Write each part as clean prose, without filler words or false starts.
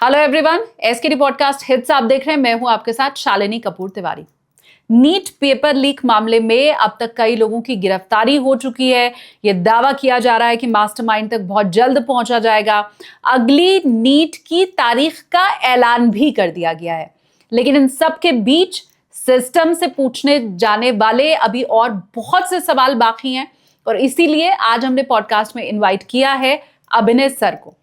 Hello everyone, SKD podcast hits आप देख रहे हैं। मैं हूं आपके साथ Shalini Kapoor Tiwari. NEET paper leak मामले में अब तक कई लोगों की गिरफ्तारी हो चुकी है। यह दावा किया जा रहा है कि मास्टरमाइंड तक बहुत जल्द पहुंचा जाएगा। अगली नीट की तारीख का ऐलान भी कर दिया गया है। लेकिन इन सब के बीच सिस्टम से पूछने जाने वाले अभी और बहुत से सवाल बाकी हैं और इसीलिए आज हमने पॉडकास्ट में इनवाइट किया है अभिनय सर को।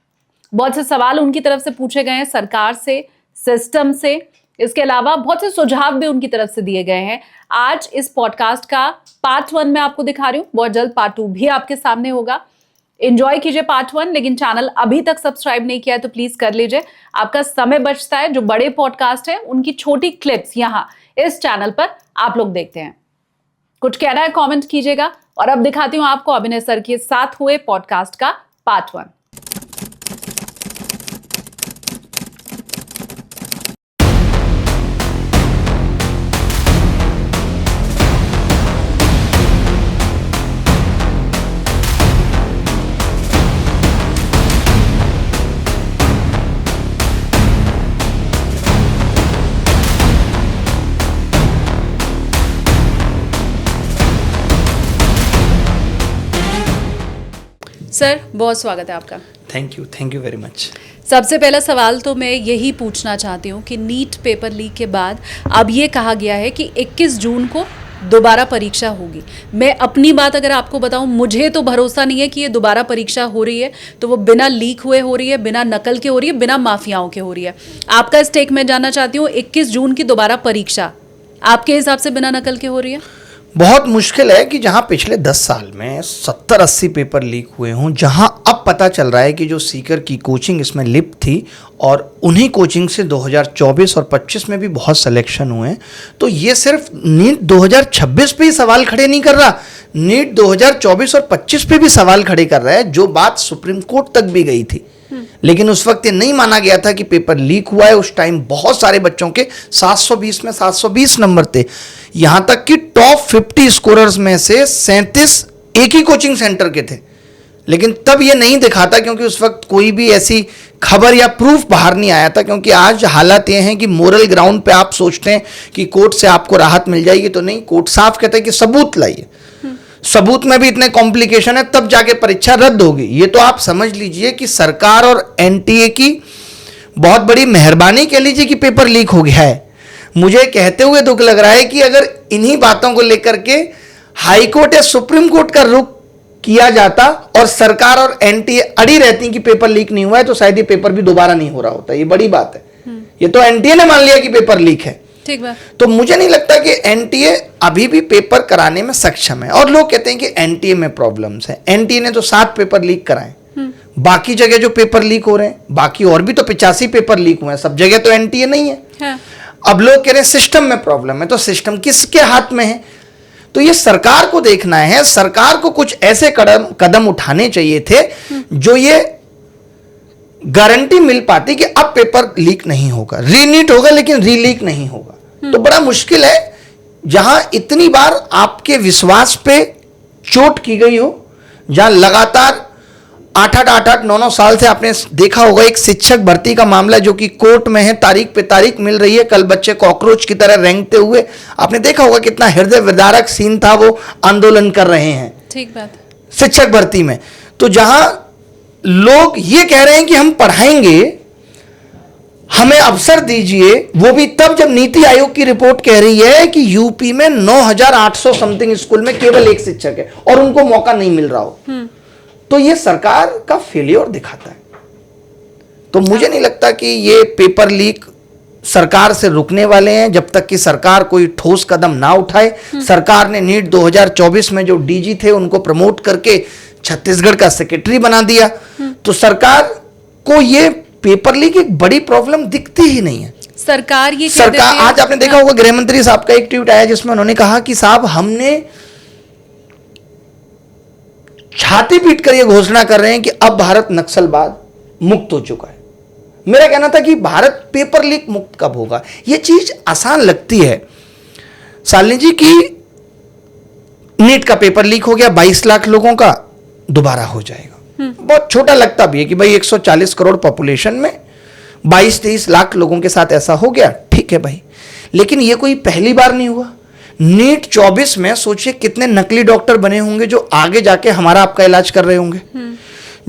बहुत से सवाल उनकी तरफ से पूछे गए हैं, सरकार से, सिस्टम से। इसके अलावा बहुत से सुझाव भी उनकी तरफ से दिए गए हैं। आज इस पॉडकास्ट का पार्ट 1 मैं आपको दिखा रही हूं, बहुत जल्द पार्ट 2 भी आपके सामने होगा। एंजॉय कीजिए पार्ट 1, लेकिन चैनल अभी तक सब्सक्राइब नहीं किया है तो प्लीज कर लीजिए, आपका समय बचता है। जो बड़े पॉडकास्ट है उनकी छोटी क्लिप्स यहाँ इस चैनल पर आप लोग देखते हैं। कुछ कहना है कॉमेंट कीजिएगा और अब दिखाती हूँ आपको अभिनय सर के साथ हुए पॉडकास्ट का पार्ट 1। सर, बहुत स्वागत है आपका। Thank you very much. सबसे पहला सवाल तो मैं यही पूछना चाहती हूँ कि नीट पेपर लीक के बाद अब ये कहा गया है कि 21 जून को दोबारा परीक्षा होगी। मैं अपनी बात अगर आपको बताऊं, मुझे तो भरोसा नहीं है कि ये दोबारा परीक्षा हो रही है तो वो बिना लीक हुए हो रही है, बिना नकल के हो रही है, बिना माफियाओं के हो रही है। आपका स्टेक मैं जानना चाहती हूँ, 21 जून की दोबारा परीक्षा आपके हिसाब से बिना नकल के हो रही है? बहुत मुश्किल है कि जहां पिछले 10 साल में 70-80 पेपर लीक हुए हों, जहां अब पता चल रहा है कि जो सीकर की कोचिंग इसमें लिप्त थी और उन्हीं कोचिंग से 2024 और 25 में भी बहुत सिलेक्शन हुए हैं, तो ये सिर्फ नीट 2026 पे ही सवाल खड़े नहीं कर रहा, नीट 2024 और 25 पे भी सवाल खड़े कर रहा है, जो बात सुप्रीम कोर्ट तक भी गई थी। लेकिन उस वक्त ये नहीं माना गया था कि पेपर लीक हुआ है। उस टाइम बहुत सारे बच्चों के 720 में 720 नंबर थे, यहां तक कि टॉप 50 स्कोरर्स में से 37 एक ही कोचिंग सेंटर के थे। लेकिन तब ये नहीं दिखा था क्योंकि उस वक्त कोई भी ऐसी खबर या प्रूफ बाहर नहीं आया था। क्योंकि आज हालात ये हैं कि मोरल ग्राउंड पे आप सोचते हैं कि कोर्ट से आपको राहत मिल जाएगी, तो नहीं, कोर्ट साफ कहता है कि सबूत लाइए। सबूत में भी इतने कॉम्प्लिकेशन है, तब जाके परीक्षा रद्द होगी। ये तो आप समझ लीजिए कि सरकार और एनटीए की बहुत बड़ी मेहरबानी कह लीजिए कि पेपर लीक हो गया है। मुझे कहते हुए दुख लग रहा है कि अगर इन्हीं बातों को लेकर के हाई कोर्ट या सुप्रीम कोर्ट का रुख किया जाता और सरकार और एनटीए अड़ी रहती कि पेपर लीक नहीं हुआ है, तो शायद ये पेपर भी दोबारा नहीं हो रहा होता। ये बड़ी बात है। ये तो एनटीए ने मान लिया कि पेपर लीक है। ठीक बात। तो मुझे नहीं लगता कि एनटीए अभी भी पेपर कराने में सक्षम है। और लोग कहते हैं कि एनटीए में प्रॉब्लम्स है। एनटीए ने तो 7 पेपर लीक कराए, बाकी जगह जो पेपर लीक हो रहे हैं, बाकी और भी तो 85 पेपर लीक हुए हैं, सब जगह तो एनटीए नहीं है। हाँ। अब लोग कह रहे हैं सिस्टम में प्रॉब्लम है, तो सिस्टम किसके हाथ में है? तो ये सरकार को देखना है। सरकार को कुछ ऐसे कदम उठाने चाहिए थे जो ये गारंटी मिल पाती कि अब पेपर लीक नहीं होगा, रीनीट होगा लेकिन रीलीक नहीं होगा। तो बड़ा मुश्किल है जहां इतनी बार आपके विश्वास पे चोट की गई हो, जहां लगातार 8-8, 9-9 साल से आपने देखा होगा एक शिक्षक भर्ती का मामला जो कि कोर्ट में है, तारीख पे तारीख मिल रही है। कल बच्चे कॉकरोच की तरह रेंगते हुए, आपने देखा होगा कितना हृदय विदारक सीन था, वो आंदोलन कर रहे हैं। ठीक बात। शिक्षक भर्ती में तो जहां लोग ये कह रहे हैं कि हम पढ़ाएंगे, हमें अवसर दीजिए, वो भी तब जब नीति आयोग की रिपोर्ट कह रही है कि यूपी में 9,800 समथिंग स्कूल में केवल एक शिक्षक है और उनको मौका नहीं मिल रहा हो। तो ये सरकार का फेलियर दिखाता है। तो मुझे नहीं लगता कि ये पेपर लीक सरकार से रुकने वाले हैं जब तक कि सरकार कोई ठोस कदम ना उठाए। सरकार ने नीट 2024 में जो डीजी थे उनको प्रमोट करके छत्तीसगढ़ का सेक्रेटरी बना दिया। तो सरकार को ये पेपर लीक एक बड़ी प्रॉब्लम दिखती ही नहीं है। सरकार आज आपने देखा होगा गृह मंत्री साहब का एक ट्वीट आया जिसमें उन्होंने कहा कि साहब, हमने छाती पीट कर यह घोषणा कर रहे हैं कि अब भारत नक्सलवाद मुक्त हो चुका है। मेरा कहना था कि भारत पेपर लीक मुक्त कब होगा? यह चीज आसान लगती है शालिनी जी की नीट का पेपर लीक हो गया, 22 लाख लोगों का दोबारा हो जाएगा। बहुत छोटा लगता भी है कि भाई 140 करोड़ पॉपुलेशन में 22-23 लाख लोगों के साथ ऐसा हो गया, ठीक है भाई, लेकिन ये कोई पहली बार नहीं हुआ। नीट 24 में सोचिए कितने नकली डॉक्टर बने होंगे जो आगे जाके हमारा आपका इलाज कर रहे होंगे।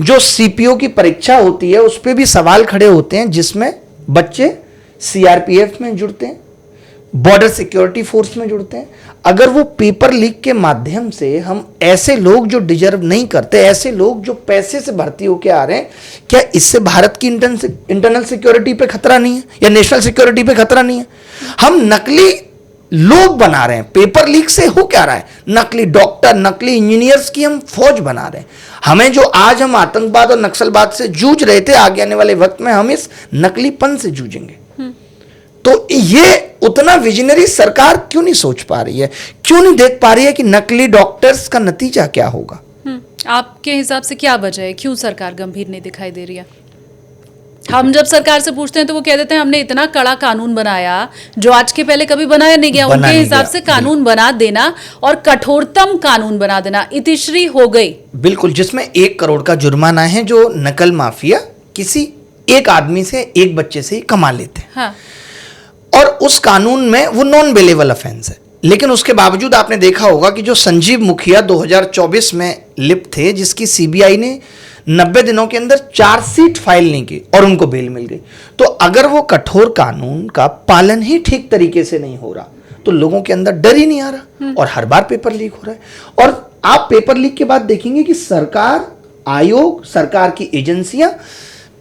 जो सीपीओ की परीक्षा होती है उस पर भी सवाल खड़े होते हैं, जिसमें बच्चे सीआरपीएफ में जुड़ते हैं, बॉर्डर सिक्योरिटी फोर्स में जुड़ते हैं। अगर वो पेपर लीक के माध्यम से हम ऐसे लोग जो डिजर्व नहीं करते, ऐसे लोग जो पैसे से भर्ती होके आ रहे हैं, क्या इससे भारत की इंटरनल सिक्योरिटी पे खतरा नहीं है या नेशनल सिक्योरिटी पे खतरा नहीं है? हम नकली लोग बना रहे हैं। पेपर लीक से हो क्या रहा है? नकली डॉक्टर, नकली इंजीनियर्स की हम फौज बना रहे हैं। हमें जो आज हम आतंकवाद और नक्सलवाद से जूझ रहे थे, आगे आने वाले वक्त में हम इस नकलीपन से जूझेंगे। तो ये उतना विजनरी सरकार क्यों नहीं सोच पा रही है, क्यों नहीं देख पा रही है कि नकली डॉक्टर्स का नतीजा क्या होगा? आपके हिसाब से क्या वजह है, क्यों सरकार गंभीर नहीं दिखाई दे रही है? हम जब सरकार से पूछते हैं तो वो कह देते हैं हमने इतना कड़ा कानून बनाया जो आज के पहले कभी बनाया नहीं गया। उनके हिसाब से कानून बना देना और कठोरतम कानून बना देना, इतिश्री हो गई। बिल्कुल, जिसमें 1 करोड़ का जुर्माना है जो नकल माफिया किसी एक आदमी से, एक बच्चे से ही कमा लेते हैं। हाँ। और उस कानून में वो नॉन बेलेबल ऑफेंस है, लेकिन उसके बावजूद आपने देखा होगा कि जो संजीव मुखिया 2024 में लिप्त थे, जिसकी सीबीआई ने 90 दिनों के अंदर चार्जशीट फाइल नहीं की और उनको बेल मिल गई। तो अगर वो कठोर कानून का पालन ही ठीक तरीके से नहीं हो रहा तो लोगों के अंदर डर ही नहीं आ रहा और हर बार पेपर लीक हो रहा है। और आप पेपर लीक के बाद देखेंगे कि सरकार, आयोग, सरकार की एजेंसियां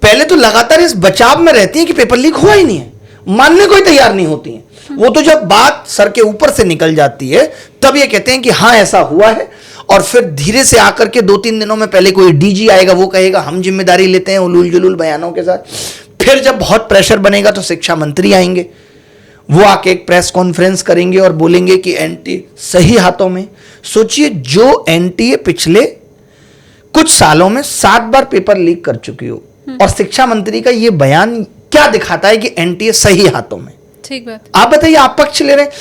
पहले तो लगातार इस बचाव में रहती हैं कि पेपर लीक हुआ ही नहीं है, मानने को ही तैयार नहीं होती हैं। वो तो जब बात सर के ऊपर से निकल जाती है तब ये कहते हैं कि हाँ ऐसा हुआ है, और फिर धीरे से आकर के 2-3 दिनों में पहले कोई डीजी आएगा, वो कहेगा हम जिम्मेदारी लेते हैं उलूल जुलूल बयानों के साथ। फिर जब बहुत प्रेशर बनेगा तो शिक्षा मंत्री आएंगे, वो आके एक प्रेस कॉन्फ्रेंस करेंगे और बोलेंगे कि एनटीए सही हाथों में। सोचिए, जो एनटीए पिछले कुछ सालों में 7 बार पेपर लीक कर चुकी हो और शिक्षा मंत्री का ये बयान क्या दिखाता है कि एनटीए सही हाथों में। ठीक बात। आप बताइए, आप पक्ष ले रहे हैं।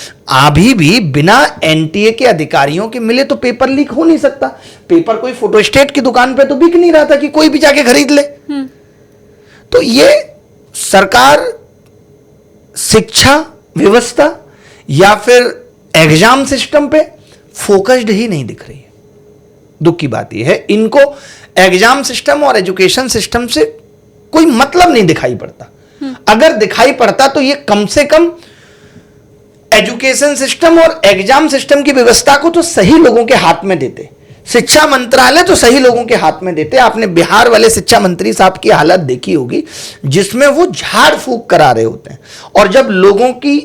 अभी भी बिना एनटीए के अधिकारियों के मिले तो पेपर लीक हो नहीं सकता। पेपर कोई फोटोस्टेट की दुकान पे तो बिक नहीं रहा था कि कोई भी जाके खरीद ले। तो ये सरकार शिक्षा व्यवस्था या फिर एग्जाम सिस्टम पे फोकस्ड ही नहीं दिख रही है। दुख की बात यह है, इनको एग्जाम सिस्टम और एजुकेशन सिस्टम से कोई मतलब नहीं दिखाई पड़ता। अगर दिखाई पड़ता तो ये कम से कम एजुकेशन सिस्टम और एग्जाम सिस्टम की व्यवस्था को तो सही लोगों के हाथ में देते, शिक्षा मंत्रालय तो सही लोगों के हाथ में देते। आपने बिहार वाले शिक्षा मंत्री साहब की हालत देखी होगी, जिसमें वो झाड़ फूंक करा रहे होते हैं, और जब लोगों की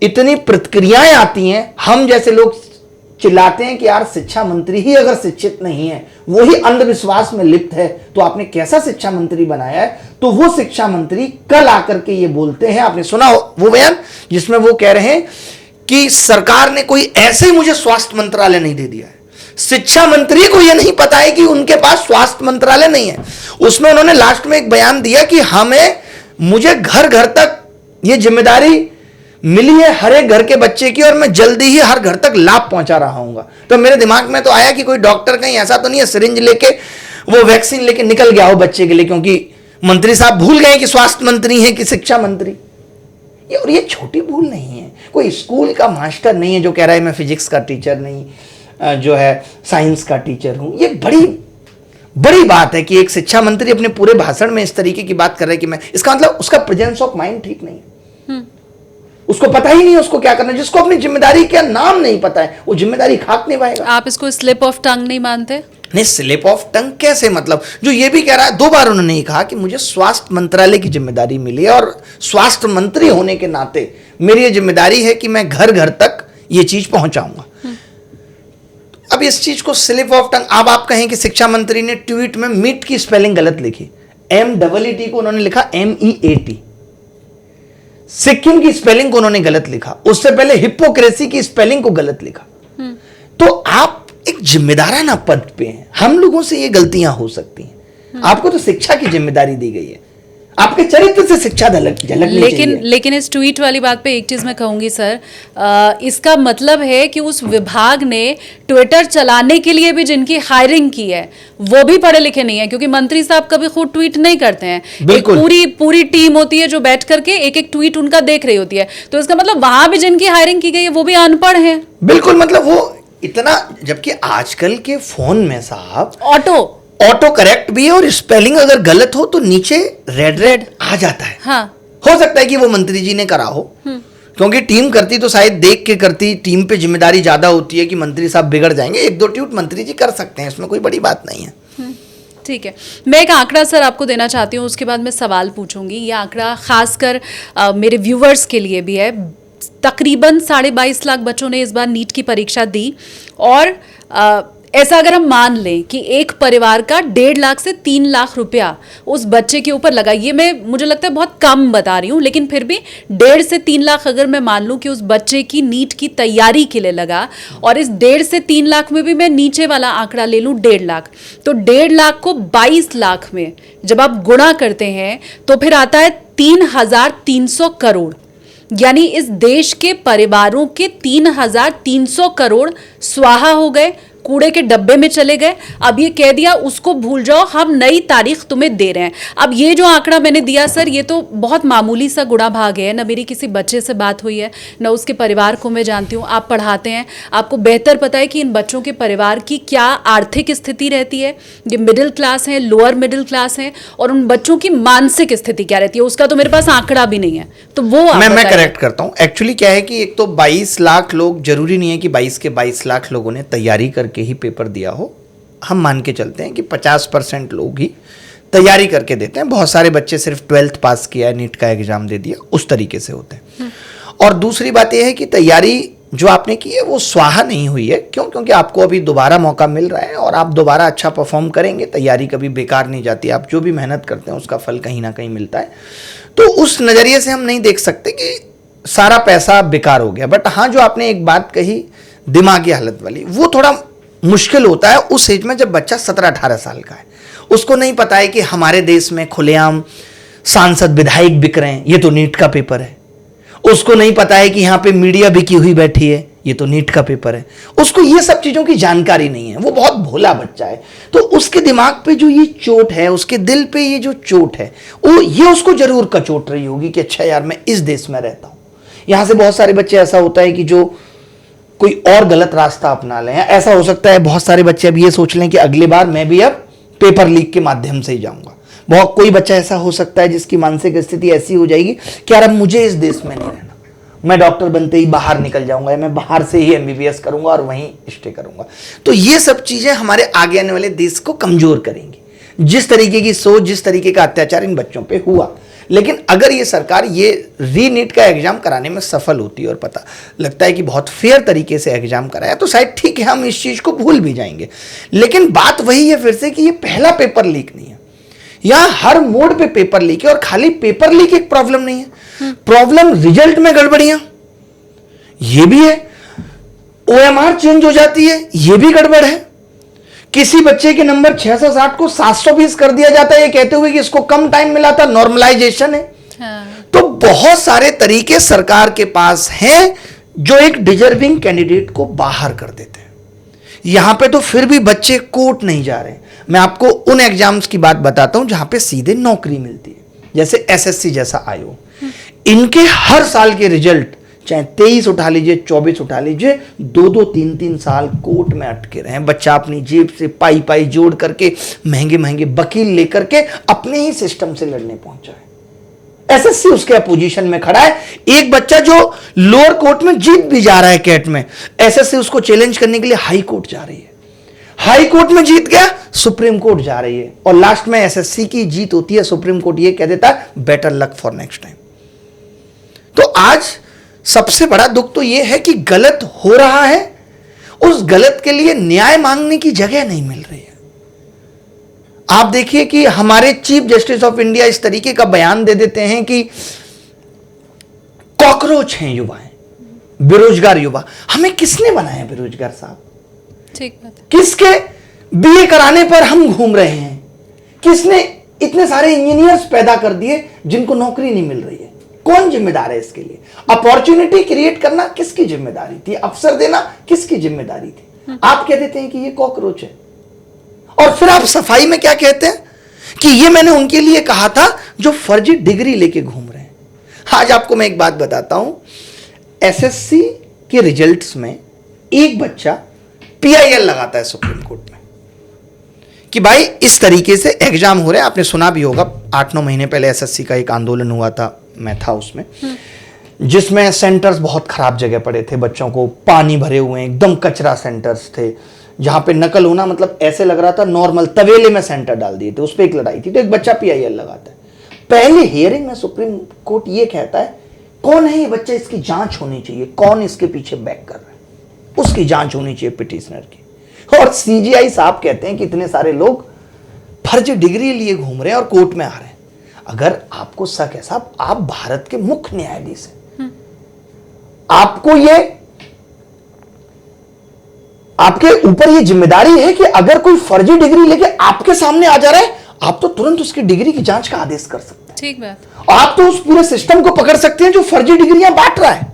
इतनी प्रतिक्रियाएं आती हैं, हम जैसे लोग चिल्लाते हैं कि यार शिक्षा मंत्री ही अगर शिक्षित नहीं है, वो ही अंधविश्वास में लिप्त है, तो आपने कैसा शिक्षा मंत्री बनाया है? तो वो शिक्षा मंत्री कल आकर के ये बोलते हैं, आपने सुना वो बयान जिसमें वो कह रहे हैं कि सरकार ने कोई ऐसे ही मुझे स्वास्थ्य मंत्रालय नहीं दे दिया है। शिक्षा मंत्री को यह नहीं पता है कि उनके पास स्वास्थ्य मंत्रालय नहीं है। उसमें उन्होंने लास्ट में एक बयान दिया कि मुझे घर घर तक ये जिम्मेदारी मिली है हर एक घर के बच्चे की, और मैं जल्दी ही हर घर तक लाभ पहुंचा रहा हूंगा। तो मेरे दिमाग में तो आया कि कोई डॉक्टर कहीं ऐसा तो नहीं है सिरिंज लेके वो वैक्सीन लेके निकल गया हो बच्चे के लिए, क्योंकि मंत्री साहब भूल गए कि स्वास्थ्य मंत्री है कि शिक्षा मंत्री। और ये छोटी भूल नहीं है, कोई स्कूल का मास्टर नहीं है जो कह रहा है मैं फिजिक्स का टीचर नहीं, जो है साइंस का टीचर हूं। ये बड़ी बात है कि एक शिक्षा मंत्री अपने पूरे भाषण में इस तरीके की बात कर रहे हैं कि मैं, इसका मतलब उसका प्रेजेंस ऑफ माइंड ठीक नहीं है। उसको पता ही नहीं है उसको क्या करना है। जिसको अपनी जिम्मेदारी का नाम नहीं पता है वो जिम्मेदारी खाक नहीं पाएगा। आप इसको स्लिप ऑफ टंग नहीं मानते? नहीं, स्लिप ऑफ टंग कैसे? मतलब जो ये भी कह रहा है, 2 बार उन्होंने कहा कि मुझे स्वास्थ्य मंत्रालय की जिम्मेदारी मिली है और स्वास्थ्य मंत्री होने के नाते मेरी ये जिम्मेदारी है कि मैं घर घर तक ये चीज पहुंचाऊंगा। अब इस चीज को स्लिप ऑफ टंग, अब आप कहें कि शिक्षा मंत्री ने ट्वीट में मीट की स्पेलिंग गलत लिखी, MEET को उन्होंने लिखा MEAT। सिक्किम की स्पेलिंग को उन्होंने गलत लिखा, उससे पहले हिपोक्रेसी की स्पेलिंग को गलत लिखा। तो आप एक जिम्मेदाराना पद पे हैं, हम लोगों से ये गलतियां हो सकती हैं। आपको तो शिक्षा की जिम्मेदारी दी गई है, आपके चरित्र से शिक्षा झलकनी चाहिए। लेकिन इस ट्वीट वाली बात पे एक चीज मैं कहूंगी सर, इसका मतलब है कि उस विभाग ने ट्विटर चलाने के लिए भी जिनकी हायरिंग की है वो भी पढ़े लिखे नहीं है, क्योंकि मंत्री साहब कभी खुद ट्वीट नहीं करते हैं। एक पूरी टीम होती है जो बैठ करके एक एक ट्वीट उनका देख रही होती है, तो इसका मतलब वहां भी जिनकी हायरिंग की गई है वो भी अनपढ़ है। बिल्कुल, मतलब वो इतना, जबकि आजकल के फोन में साहब ऑटो करेक्ट भी है और स्पेलिंग अगर गलत हो तो नीचे रेड आ जाता है। हाँ। हो सकता है कि वो मंत्री जी ने करा हो, क्योंकि टीम करती तो शायद देख के करती, टीम पे जिम्मेदारी ज्यादा होती है कि मंत्री साहब बिगड़ जाएंगे, एक दो ट्वीट मंत्री जी कर सकते हैं, इसमें कोई बड़ी बात नहीं है। ठीक है, मैं एक आंकड़ा सर आपको देना चाहती हूँ, उसके बाद मैं सवाल पूछूंगी। ये आंकड़ा खासकर मेरे व्यूवर्स के लिए भी है। तकरीबन 22.5 लाख बच्चों ने इस बार नीट की परीक्षा दी, और ऐसा अगर हम मान लें कि एक परिवार का 1.5 लाख से 3 लाख रुपया उस बच्चे के ऊपर लगा, ये मुझे लगता है बहुत कम बता रही हूँ, लेकिन फिर भी 1.5 से 3 लाख अगर मैं मान लूँ कि उस बच्चे की नीट की तैयारी के लिए लगा, और इस 1.5 से 3 लाख में भी मैं नीचे वाला आंकड़ा ले लूँ 1.5 लाख, तो 1.5 लाख को 22 लाख में जब आप गुणा करते हैं तो फिर आता है 3,300 करोड़। यानी इस देश के परिवारों के 3,300 करोड़ स्वाहा हो गए, कूड़े के डब्बे में चले गए। अब ये कह दिया उसको भूल जाओ, हम नई तारीख तुम्हें दे रहे हैं। अब ये जो आंकड़ा मैंने दिया सर, ये तो बहुत मामूली सा गुणा भाग है। न मेरी किसी बच्चे से बात हुई है, न उसके परिवार को मैं जानती हूँ। आप पढ़ाते हैं, आपको बेहतर पता है कि इन बच्चों के परिवार की क्या आर्थिक स्थिति रहती है, ये मिडिल क्लास है, लोअर मिडिल क्लास है, और उन बच्चों की मानसिक स्थिति क्या रहती है, उसका तो मेरे पास आंकड़ा भी नहीं है। तो वो मैं करेक्ट करता हूँ। एक्चुअली क्या है कि एक तो 22 लाख लोग, जरूरी नहीं है कि 22 के 22 लाख लोगों ने तैयारी करके ही पेपर दिया हो। हम मान के चलते हैं कि 50% लोग ही तैयारी करके देते हैं। बहुत सारे बच्चे सिर्फ 12th पास किया है, नीट का एग्जाम दे दिया, उस तरीके से होते हैं। और दूसरी बात यह है कि तैयारी जो आपने की है वो स्वाहा नहीं हुई है। क्यों? क्योंकि आपको अभी दोबारा मौका मिल रहा है और आप दोबारा अच्छा परफॉर्म करेंगे। तैयारी कभी बेकार नहीं जाती, आप जो भी मेहनत करते हैं उसका फल कहीं ना कहीं मिलता है। तो उस नज़रिए से हम नहीं देख सकते कि सारा पैसा बेकार हो गया। बट हाँ, जो आपने एक बात कही दिमागी हालत वाली, वो थोड़ा मुश्किल होता है उस एज में जब बच्चा 17-18 साल का है। उसको नहीं पता है कि हमारे देश में खुलेआम सांसद विधायक बिक रहे हैं, ये तो नीट का पेपर है। उसको नहीं पता है कि यहाँ पे मीडिया बिकी हुई बैठी है, ये तो नीट का पेपर है। उसको ये सब चीजों की जानकारी नहीं है, वो बहुत भोला बच्चा है। तो उसके दिमाग पे जो ये चोट है, उसके दिल पे ये जो चोट है, वो ये उसको जरूर कचोट रही होगी कि अच्छा यार, मैं इस देश में रहता हूँ। यहाँ से बहुत सारे बच्चे ऐसा होता है कि जो कोई और गलत रास्ता अपना लें। ऐसा हो सकता है बहुत सारे बच्चे अब ये सोच लें कि अगली बार मैं भी अब पेपर लीक के माध्यम से ही जाऊंगा। बहुत कोई बच्चा ऐसा हो सकता है जिसकी मानसिक स्थिति ऐसी हो जाएगी कि यार अब मुझे इस देश में नहीं रहना, मैं डॉक्टर बनते ही बाहर निकल जाऊंगा, या मैं बाहर से ही MBBS करूंगा और वहीं स्टे करूंगा। तो ये सब चीजें हमारे आगे आने वाले देश को कमजोर करेंगी, जिस तरीके की सोच, जिस तरीके का अत्याचार इन बच्चों पे हुआ। लेकिन अगर ये सरकार ये रीनीट का एग्जाम कराने में सफल होती है और पता लगता है कि बहुत फेयर तरीके से एग्जाम कराया, तो शायद ठीक है, हम इस चीज को भूल भी जाएंगे। लेकिन बात वही है फिर से कि ये पहला पेपर लीक नहीं है, यहां हर मोड पे पेपर लीक है। और खाली पेपर लीक एक प्रॉब्लम नहीं है, प्रॉब्लम रिजल्ट में गड़बड़ियां ये भी है। OMR चेंज हो जाती है, ये भी गड़बड़ है। किसी बच्चे के नंबर 660 को 720 कर दिया जाता है, ये कहते हुए कि इसको कम टाइम मिला था, नॉर्मलाइजेशन है। हाँ। तो बहुत सारे तरीके सरकार के पास हैं जो एक डिजर्विंग कैंडिडेट को बाहर कर देते हैं। यहां पे तो फिर भी बच्चे कोर्ट नहीं जा रहे। मैं आपको उन एग्जाम्स की बात बताता हूं जहां पे सीधे नौकरी मिलती है, जैसे SSC जैसा आयोग। इनके हर साल के रिजल्ट, चाहे 23 उठा लीजिए, 24 उठा लीजिए, 2-2, 3-3 साल कोर्ट में अटके रहे। बच्चा अपनी जेब से पाई जोड़ करके महंगे महंगे वकील लेकर के अपने ही सिस्टम से लड़ने पहुंचा है। SSC उसके अपोजिशन में खड़ा है। एक बच्चा जो लोअर कोर्ट में जीत भी जा रहा है कैट में, SSC उसको चैलेंज करने के लिए हाई कोर्ट जा रही है। हाई कोर्ट में जीत गया, सुप्रीम कोर्ट जा रही है, और लास्ट में SSC की जीत होती है। सुप्रीम कोर्ट ये कह देता है better luck for next time. तो आज सबसे बड़ा दुख तो यह है कि गलत हो रहा है, उस गलत के लिए न्याय मांगने की जगह नहीं मिल रही है। आप देखिए कि हमारे चीफ जस्टिस ऑफ इंडिया इस तरीके का बयान दे देते हैं कि कॉकरोच हैं युवाएं, बेरोजगार युवा। हमें किसने बनाया बेरोजगार साहब? ठीक बात है। किसके BA कराने पर हम घूम रहे हैं? किसने इतने सारे इंजीनियर्स पैदा कर दिए जिनको नौकरी नहीं मिल रही है। कौन जिम्मेदार है इसके लिए? अपॉर्चुनिटी क्रिएट करना किसकी जिम्मेदारी थी? अवसर देना किसकी जिम्मेदारी थी? आप कह देते हैं कि ये कॉकरोच है, और फिर आप सफाई में क्या कहते हैं कि ये मैंने उनके लिए कहा था जो फर्जी डिग्री लेके घूम रहे हैं। आज आपको मैं एक बात बताता हूं, एसएससी के रिजल्ट्स में एक बच्चा पीआईएल लगाता है सुप्रीम कोर्ट में कि भाई इस तरीके से एग्जाम हो रहे हैं। आपने सुना भी होगा, 8-9 महीने पहले एसएससी का एक आंदोलन हुआ था, मैं था उसमें, जिसमें सेंटर्स बहुत खराब जगह पड़े थे, बच्चों को पानी भरे हुए हैं, एकदम कचरा सेंटर्स थे, जहां पे नकल होना मतलब ऐसे लग रहा था नॉर्मल तवेले में सेंटर डाल दिए थे। उस पर एक लड़ाई थी, तो एक बच्चा पीआईएल लगाता है। पहले हियरिंग में सुप्रीम कोर्ट ये कहता है कौन है ये बच्चा, इसकी जांच होनी चाहिए, कौन इसके पीछे बैक कर रहा है, उसकी जांच होनी चाहिए पिटिशनर की। और सीजीआई साहब कहते हैं कि इतने सारे लोग फर्जी डिग्री लिए घूम रहे हैं और कोर्ट में आ रहे हैं। अगर आपको शक है साहब, आप भारत के मुख्य न्यायाधीश हैं, आपको ये, आपके ऊपर ये जिम्मेदारी है कि अगर कोई फर्जी डिग्री लेके आपके सामने आ जा रहा है, आप तो तुरंत उसकी डिग्री की जांच का आदेश कर सकते हैं। ठीक बात। आप तो उस पूरे सिस्टम को पकड़ सकते हैं जो फर्जी डिग्रियां बांट रहा है।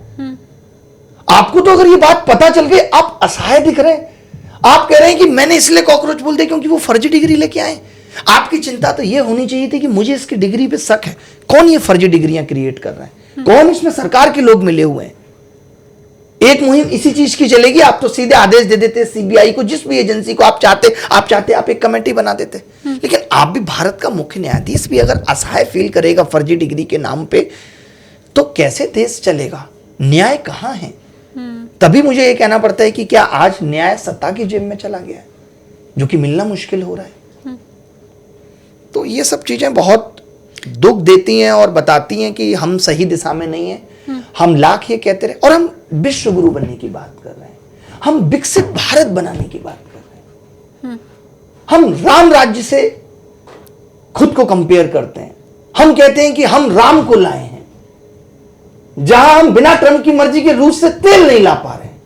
आपको तो अगर ये बात पता चल गई, आप असहाय दिख रहे हैं, आप कह रहे हैं कि मैंने इसलिए कॉकरोच बोल दिया क्योंकि वो फर्जी डिग्री लेके आए। आपकी चिंता तो ये होनी चाहिए थी कि मुझे इसकी डिग्री पे शक है, कौन ये फर्जी डिग्रियां क्रिएट कर रहा है, कौन इसमें सरकार के लोग मिले हुए हैं। एक मुहिम इसी चीज की चलेगी, आप तो सीधे आदेश दे देते सीबीआई को, जिस भी एजेंसी को आप चाहते आप एक कमेटी बना देते। लेकिन आप भी भारत का मुख्य न्यायाधीश भी अगर असहाय फील करेगा फर्जी डिग्री के नाम पे, तो कैसे देश चलेगा? न्याय कहां है? तभी मुझे यह कहना पड़ता है कि क्या आज न्याय सत्ता की जेब में चला गया है, जो कि मिलना मुश्किल हो रहा है। तो ये सब चीजें बहुत दुख देती हैं और बताती हैं कि हम सही दिशा में नहीं हैं। हम लाख ये कहते रहे, और हम विश्व गुरु बनने की बात कर रहे हैं, हम विकसित भारत बनाने की बात कर रहे हैं, हम राम राज्य से खुद को कंपेयर करते हैं, हम कहते हैं कि हम राम को लाए हैं, जहां हम बिना ट्रंप की मर्जी के रूस से तेल नहीं ला पा रहे हैं,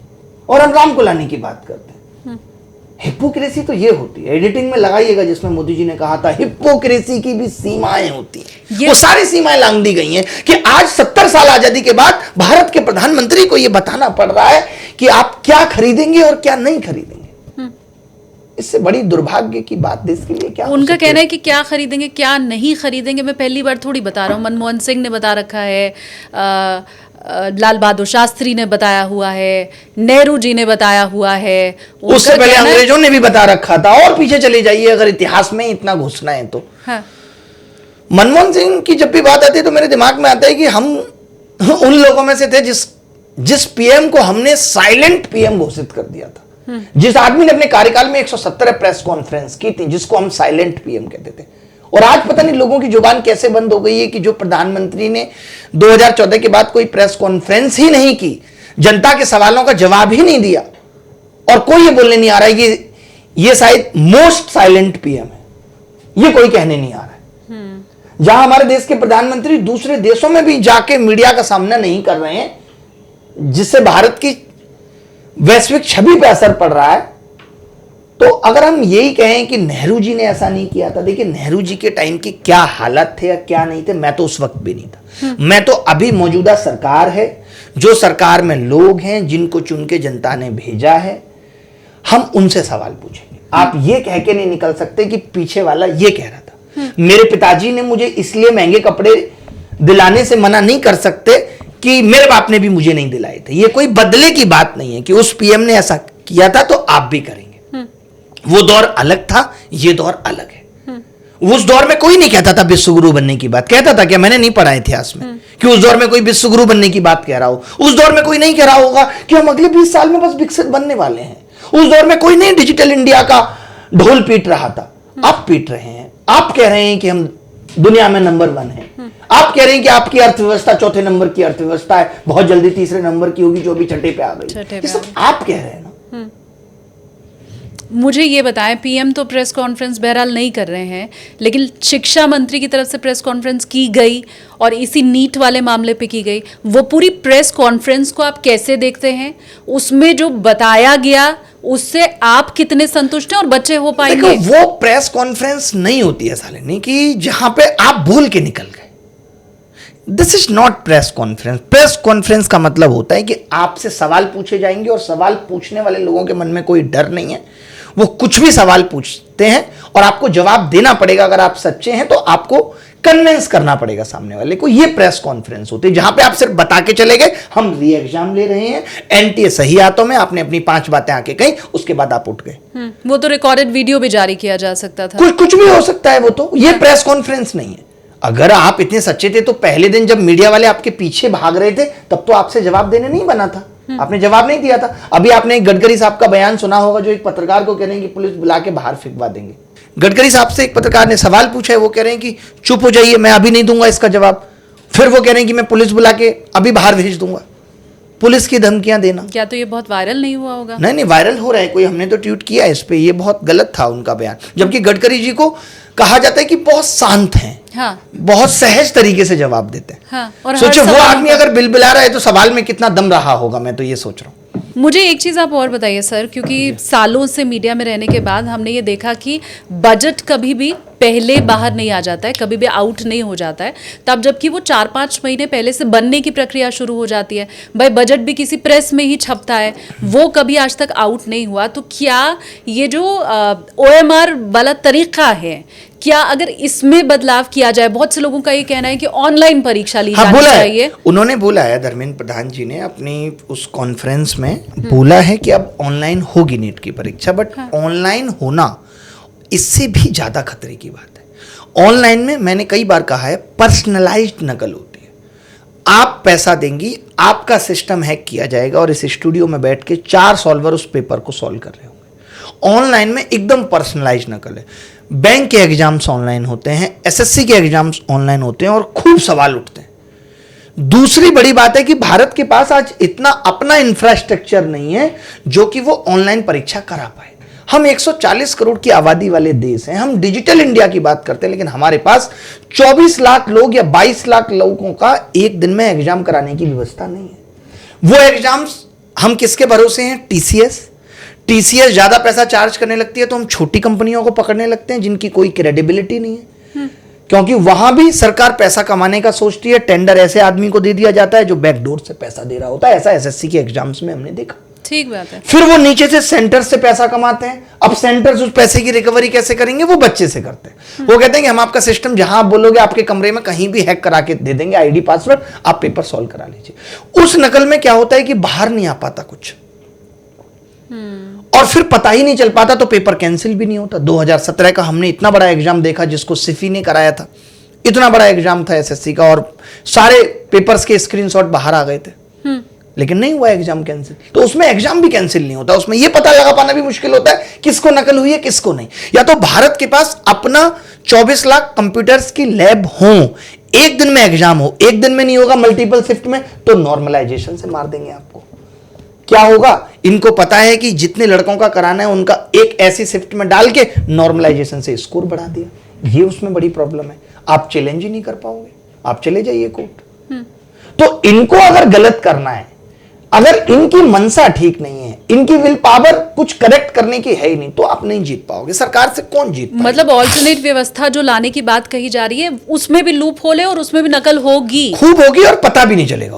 और हम राम को लाने की बात करते हैं। हिपोक्रेसी तो ये होती है, एडिटिंग में लगाइएगा, जिसमें मोदी जी ने कहा था हिपोक्रेसी की भी सीमाएं होती हैं, वो सारी सीमाएं लांघ दी गई हैं कि आज 70 साल आजादी के बाद भारत के प्रधानमंत्री को यह बताना पड़ रहा है कि आप क्या खरीदेंगे और क्या नहीं खरीदेंगे। इससे बड़ी दुर्भाग्य की बात देश के लिए क्या? उनका कहना है कि क्या खरीदेंगे क्या नहीं खरीदेंगे मैं पहली बार थोड़ी बता रहा हूँ, मनमोहन सिंह ने बता रखा है, लाल बहादुर शास्त्री ने बताया हुआ है, नेहरू जी ने बताया हुआ है, उससे पहले अंग्रेजों ने भी बता रखा था। और पीछे चले जाइए अगर इतिहास में इतना घुसना है तो। हाँ। मनमोहन सिंह की जब भी बात आती है तो मेरे दिमाग में आता है कि हम उन लोगों में से थे जिस पीएम को हमने साइलेंट पीएम घोषित कर दिया था, जिस आदमी ने अपने कार्यकाल में 117 प्रेस कॉन्फ्रेंस की थी, जिसको हम साइलेंट पीएम कहते थे। और आज पता नहीं लोगों की जुबान कैसे बंद हो गई है कि जो प्रधानमंत्री ने 2014 के बाद कोई प्रेस कॉन्फ्रेंस ही नहीं की, जनता के सवालों का जवाब ही नहीं दिया, और कोई ये बोलने नहीं आ रहा है कि ये शायद मोस्ट साइलेंट पीएम है, ये कोई कहने नहीं आ रहा है। जहां हमारे देश के प्रधानमंत्री दूसरे देशों में भी जाके मीडिया का सामना नहीं कर रहे हैं, जिससे भारत की वैश्विक छवि पर असर पड़ रहा है। तो अगर हम यही कहें कि नेहरू जी ने ऐसा नहीं किया था, देखिए नेहरू जी के टाइम की क्या हालत थे या क्या नहीं थे, मैं तो उस वक्त भी नहीं था। मैं तो अभी मौजूदा सरकार है, जो सरकार में लोग हैं जिनको चुन के जनता ने भेजा है, हम उनसे सवाल पूछेंगे। आप ये कह के नहीं निकल सकते कि पीछे वाला ये कह रहा था, मेरे पिताजी ने मुझे इसलिए महंगे कपड़े दिलाने से मना नहीं कर सकते कि मेरे बाप ने भी मुझे नहीं दिलाए थे। ये कोई बदले की बात नहीं है कि उस पीएम ने ऐसा किया था तो आप भी करेंगे। वो दौर अलग था, ये दौर अलग है। उस दौर में कोई नहीं कहता था विश्वगुरु बनने की बात, कहता था क्या? मैंने नहीं पढ़ा इतिहास में कि उस दौर में कोई विश्वगुरु बनने की बात कह रहा हो। उस दौर में कोई नहीं कह रहा होगा कि हम अगले 20 साल में बस विकसित बनने वाले हैं। उस दौर में कोई नहीं डिजिटल इंडिया का ढोल पीट रहा था। आप पीट रहे हैं, आप कह रहे हैं कि हम दुनिया में नंबर 1 है, आप कह रहे हैं कि आपकी अर्थव्यवस्था 4थे नंबर की अर्थव्यवस्था है, बहुत जल्दी 3रे नंबर की होगी, जो भी छठे पे आ गई। ये सब आप कह रहे हैं ना। मुझे ये बताएं, पीएम तो प्रेस कॉन्फ्रेंस बहरहाल नहीं कर रहे हैं, लेकिन शिक्षा मंत्री की तरफ से प्रेस कॉन्फ्रेंस की गई और इसी नीट वाले मामले पे की गई। वो पूरी प्रेस कॉन्फ्रेंस को आप कैसे देखते हैं? उसमें जो बताया गया उससे आप कितने संतुष्ट हैं और बच्चे हो पाएंगे? देखो, वो प्रेस कॉन्फ्रेंस नहीं होती है शालिनी कि जहां पे आप भूल के निकल गए। This is not press conference. Press conference का मतलब होता है कि आपसे सवाल पूछे जाएंगे और सवाल पूछने वाले लोगों के मन में कोई डर नहीं है, वो कुछ भी सवाल पूछते हैं और आपको जवाब देना पड़ेगा। अगर आप सच्चे हैं तो आपको कन्विंस करना पड़ेगा सामने वाले को। ये प्रेस कॉन्फ्रेंस होती है जहां पे आप सिर्फ बता के चले गए हम री एग्जाम ले रहे हैं, एनटीए सही हाथों में, आपने अपनी 5 बातें आके कही, उसके बाद आप उठ गए। वो तो रिकॉर्डेड वीडियो भी जारी किया जा सकता था। कुछ भी हो सकता है, वो तो ये प्रेस कॉन्फ्रेंस नहीं है। अगर आप इतने सच्चे थे तो पहले दिन जब मीडिया वाले आपके पीछे भाग रहे थे तब तो आपसे जवाब देने नहीं बना था, आपने जवाब नहीं दिया था। अभी आपने गडकरी साहब का बयान सुना होगा जो एक पत्रकार को कह रहे हैं कि पुलिस बुला के बाहर फेंकवा देंगे। गडकरी साहब से एक पत्रकार ने सवाल पूछा है, वो कह रहे हैं कि चुप हो जाइए, मैं अभी नहीं दूंगा इसका जवाब। फिर वो कह रहे हैं कि मैं पुलिस बुला के अभी बाहर भेज दूंगा। पुलिस की धमकियां देना, क्या तो ये बहुत वायरल नहीं हुआ होगा? नहीं, वायरल हो रहा है, कोई हमने तो ट्वीट किया है इस पे। ये बहुत गलत था उनका बयान, जबकि गडकरी जी को कहा जाता है कि बहुत शांत हैं, हाँ, बहुत सहज तरीके से जवाब देते हैं। हाँ, और सोचो वो आदमी अगर बिलबिला रहा है तो सवाल में कितना दम रहा होगा, मैं तो ये सोच रहा हूँ। मुझे एक चीज़ आप और बताइए सर, क्योंकि सालों से मीडिया में रहने के बाद हमने ये देखा कि बजट कभी भी पहले बाहर नहीं आ जाता है, कभी भी आउट नहीं हो जाता है, तब जबकि वो 4-5 महीने पहले से बनने की प्रक्रिया शुरू हो जाती है। भाई बजट भी किसी प्रेस में ही छपता है, वो कभी आज तक आउट नहीं हुआ। तो क्या ये जो OMR वाला तरीका है, क्या अगर इसमें बदलाव किया जाए? बहुत से लोगों का ये कहना है कि ऑनलाइन परीक्षा ली जानी चाहिए। उन्होंने बोला है, धर्मेंद्र प्रधान जी ने अपनी उस कॉन्फ्रेंस में बोला है कि अब ऑनलाइन होगी नीट की परीक्षा, बट ऑनलाइन होना इससे भी ज्यादा खतरे की बात है। ऑनलाइन में मैंने कई बार कहा है पर्सनलाइज्ड नकल होती है। आप पैसा देंगी, आपका सिस्टम हैक किया जाएगा और इस स्टूडियो में बैठ के 4 सॉल्वर उस पेपर को सॉल्व कर रहे होंगे। ऑनलाइन में एकदम पर्सनलाइज्ड नकल है। बैंक के एग्जाम्स ऑनलाइन होते हैं, SSC के एग्जाम्स ऑनलाइन होते हैं और खूब सवाल उठते हैं। दूसरी बड़ी बात है कि भारत के पास आज इतना अपना इंफ्रास्ट्रक्चर नहीं है जो कि वो ऑनलाइन परीक्षा करा पाए। हम 140 करोड़ की आबादी वाले देश हैं, हम डिजिटल इंडिया की बात करते हैं, लेकिन हमारे पास 24 लाख लोग या 22 लाख लोगों का एक दिन में एग्जाम कराने की व्यवस्था नहीं है। वो एग्जाम्स हम किसके भरोसे हैं? TCS ज्यादा पैसा चार्ज करने लगती है तो हम छोटी कंपनियों को पकड़ने लगते हैं जिनकी कोई क्रेडिबिलिटी नहीं है, क्योंकि वहां भी सरकार पैसा कमाने का सोचती है। टेंडर ऐसे आदमी को दे दिया जाता है जो बैकडोर से पैसा दे रहा होता है। ऐसा SSC के एग्जाम्स में हमने देखा। ठीक बात है। फिर वो नीचे से सेंटर से पैसा कमाते हैं। अब सेंटर्स उस पैसे की रिकवरी कैसे करेंगे? वो बच्चे से करते हैं। वो कहते हैं कि हम आपका सिस्टम जहां आप बोलोगे आपके कमरे में कहीं भी हैक करा के दे देंगे, ID पासवर्ड, आप पेपर सॉल्व करा लीजिए। उस नकल में क्या होता है कि बाहर नहीं आ पाता कुछ, और फिर पता ही नहीं चल पाता तो पेपर कैंसिल भी नहीं होता। 2017 का हमने इतना बड़ा एग्जाम देखा जिसको सिफी ने कराया था। इतना बड़ा एग्जाम था SSC का और सारे पेपर्स के स्क्रीनशॉट बाहर आ गए थे, लेकिन नहीं हुआ एग्जाम कैंसिल। तो उसमें एग्जाम भी कैंसिल नहीं होता, उसमें यह पता लगा पाना भी मुश्किल होता है किसको नकल हुई है किसको नहीं। या तो भारत के पास अपना 24 लाख कंप्यूटर्स की लैब हो, एक दिन में एग्जाम हो, एक दिन में नहीं होगा मल्टीपल शिफ्ट में, तो नॉर्मलाइजेशन से मार देंगे आपको। क्या होगा? इनको पता है कि जितने लड़कों का कराना है उनका एक ऐसी शिफ्ट में डाल के नॉर्मलाइजेशन से स्कोर बढ़ा दिया। ये उसमें बड़ी प्रॉब्लम है, आप चैलेंज ही नहीं कर पाओगे, आप चले जाइए कोर्ट। तो इनको अगर गलत करना है, अगर इनकी मनसा ठीक नहीं है, इनकी विल पावर कुछ करेक्ट करने की है ही नहीं, तो आप नहीं जीत पाओगे। सरकार से कौन जीत पाएगा? मतलब ऑल्टरनेट व्यवस्था जो लाने की बात कही जा रही है उसमें भी लूप होल है और उसमें भी नकल होगी, खूब होगी, और पता भी नहीं चलेगा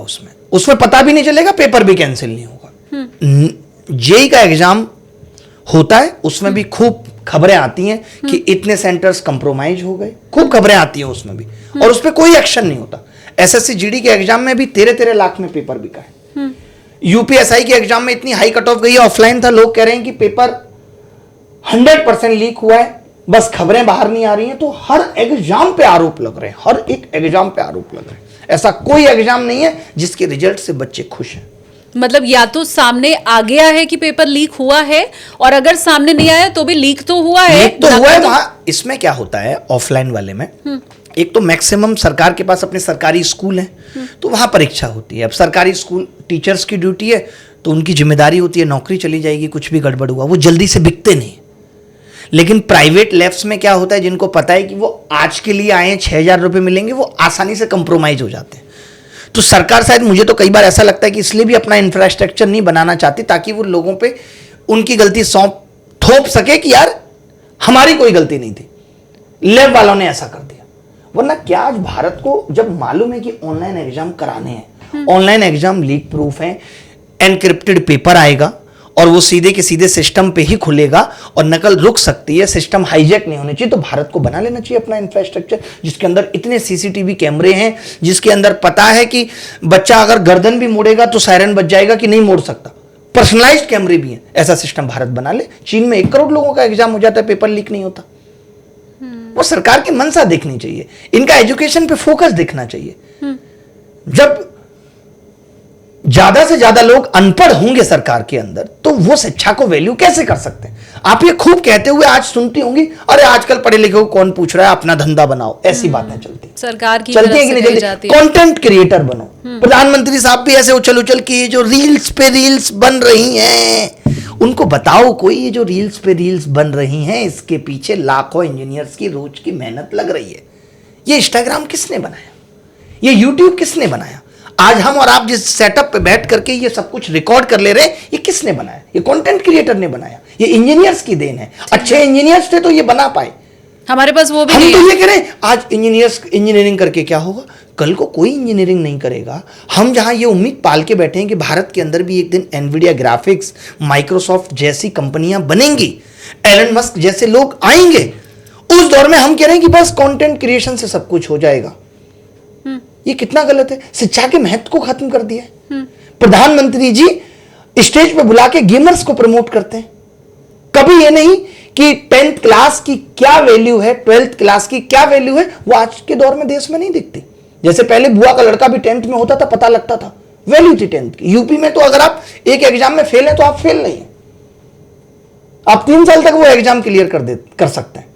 उसमें पता भी नहीं चलेगा, पेपर भी कैंसिल नहीं होगा। जेई का एग्जाम होता है, उसमें भी खूब खबरें आती हैं कि इतने सेंटर्स कंप्रोमाइज हो गए, खूब खबरें आती हैं उसमें भी, और उस पर कोई एक्शन नहीं होता। SSC GD के एग्जाम में भी 13-13 लाख में पेपर बिका है। UPSI के एग्जाम में इतनी हाई कट ऑफ गई है, ऑफलाइन था, लोग कह रहे हैं कि पेपर 100% लीक हुआ है, बस खबरें बाहर नहीं आ रही हैं। तो हर एग्जाम पे आरोप लग रहे हैं, हर एक एग्जाम पे आरोप लग रहे हैं। ऐसा कोई एग्जाम नहीं है जिसके रिजल्ट से बच्चे खुश हैं। मतलब या तो सामने आ गया है कि पेपर लीक हुआ है, और अगर सामने नहीं आया तो भी लीक तो हुआ है। लीक तो हुआ है वहां। इसमें क्या होता है ऑफलाइन वाले में, एक तो मैक्सिमम सरकार के पास अपने सरकारी स्कूल हैं, तो वहां परीक्षा होती है। अब सरकारी स्कूल टीचर्स की ड्यूटी है तो उनकी जिम्मेदारी होती है, नौकरी चली जाएगी, कुछ भी गड़बड़ हुआ, वो जल्दी से बिकते नहीं। लेकिन प्राइवेट लैब्स में क्या होता है, जिनको पता है कि वो आज के लिए आए 6,000 रुपये मिलेंगे, वो आसानी से कंप्रोमाइज हो जाते हैं। तो सरकार शायद, मुझे तो कई बार ऐसा लगता है कि इसलिए भी अपना इंफ्रास्ट्रक्चर नहीं बनाना चाहती ताकि वो लोगों पे उनकी गलती सौंप थोप सके कि यार हमारी कोई गलती नहीं थी, लैब वालों ने ऐसा कर दिया। वरना क्या आज भारत को जब मालूम है कि ऑनलाइन एग्जाम कराने हैं, ऑनलाइन एग्जाम लीक प्रूफ है, एनक्रिप्टेड पेपर आएगा और वो सीधे के सीधे सिस्टम पे ही खुलेगा और नकल रुक सकती है, सिस्टम हाईजैक नहीं होने चाहिए, तो भारत को बना लेना चाहिए अपना इंफ्रास्ट्रक्चर जिसके अंदर इतने सीसीटीवी कैमरे हैं, जिसके अंदर पता है कि बच्चा अगर गर्दन भी मोड़ेगा तो सायरन बज जाएगा कि नहीं मोड़ सकता, पर्सनलाइज्ड कैमरे भी हैं। ऐसा सिस्टम भारत बना ले। चीन में 1 करोड़ लोगों का एग्जाम हो जाता है, पेपर लीक नहीं होता। वो सरकार की मंशा देखनी चाहिए, इनका एजुकेशन पे फोकस देखना चाहिए। जब ज्यादा से ज्यादा लोग अनपढ़ होंगे सरकार के अंदर तो वो शिक्षा को वैल्यू कैसे कर सकते हैं? आप ये खूब कहते हुए आज सुनती होंगी, अरे आजकल पढ़े लिखे को कौन पूछ रहा है, अपना धंधा बनाओ, ऐसी बातें चलती सरकार की चलती है कि नहीं चलती? कंटेंट क्रिएटर बनो। प्रधानमंत्री साहब भी ऐसे उछल उछल के ये जो रील्स पे रील्स बन रही हैं, उनको बताओ कोई, ये जो रील्स पे रील्स बन रही हैं इसके पीछे लाखों इंजीनियर्स की रोज की मेहनत लग रही है। ये इंस्टाग्राम किसने बनाया? ये यूट्यूब किसने बनाया? आज हम और आप जिस सेटअप पे बैठ करके ये सब कुछ रिकॉर्ड कर ले रहे हैं, ये किसने बनाया? ये कंटेंट क्रिएटर ने बनाया, ये इंजीनियर्स की देन है। अच्छे इंजीनियर्स थे तो ये बना पाए। हमारे पास वो भी हम नहीं तो है। ये करें, आज इंजीनियरिंग करके क्या होगा? कल को कोई इंजीनियरिंग नहीं करेगा। हम जहां ये उम्मीद पाल के बैठे हैं कि भारत के अंदर भी एक दिन एनवीडिया ग्राफिक्स, माइक्रोसॉफ्ट जैसी कंपनियां बनेंगी, एलन मस्क जैसे लोग आएंगे, उस दौर में हम कह रहे हैं कि बस कंटेंट क्रिएशन से सब कुछ हो जाएगा। ये कितना गलत है। शिक्षा के महत्व को खत्म कर दिया है। प्रधानमंत्री जी स्टेज पे बुला के गेमर्स को प्रमोट करते हैं। कभी ये नहीं कि 10th क्लास की क्या वैल्यू है, 12th क्लास की क्या वैल्यू है, वो आज के दौर में देश में नहीं दिखती। जैसे पहले बुआ का लड़का भी 10th में होता था, पता लगता था, वैल्यू थी 10th की। यूपी में तो अगर आप एक एग्जाम में फेल है तो आप फेल नहीं है, आप 3 साल तक वो एग्जाम क्लियर कर सकते हैं।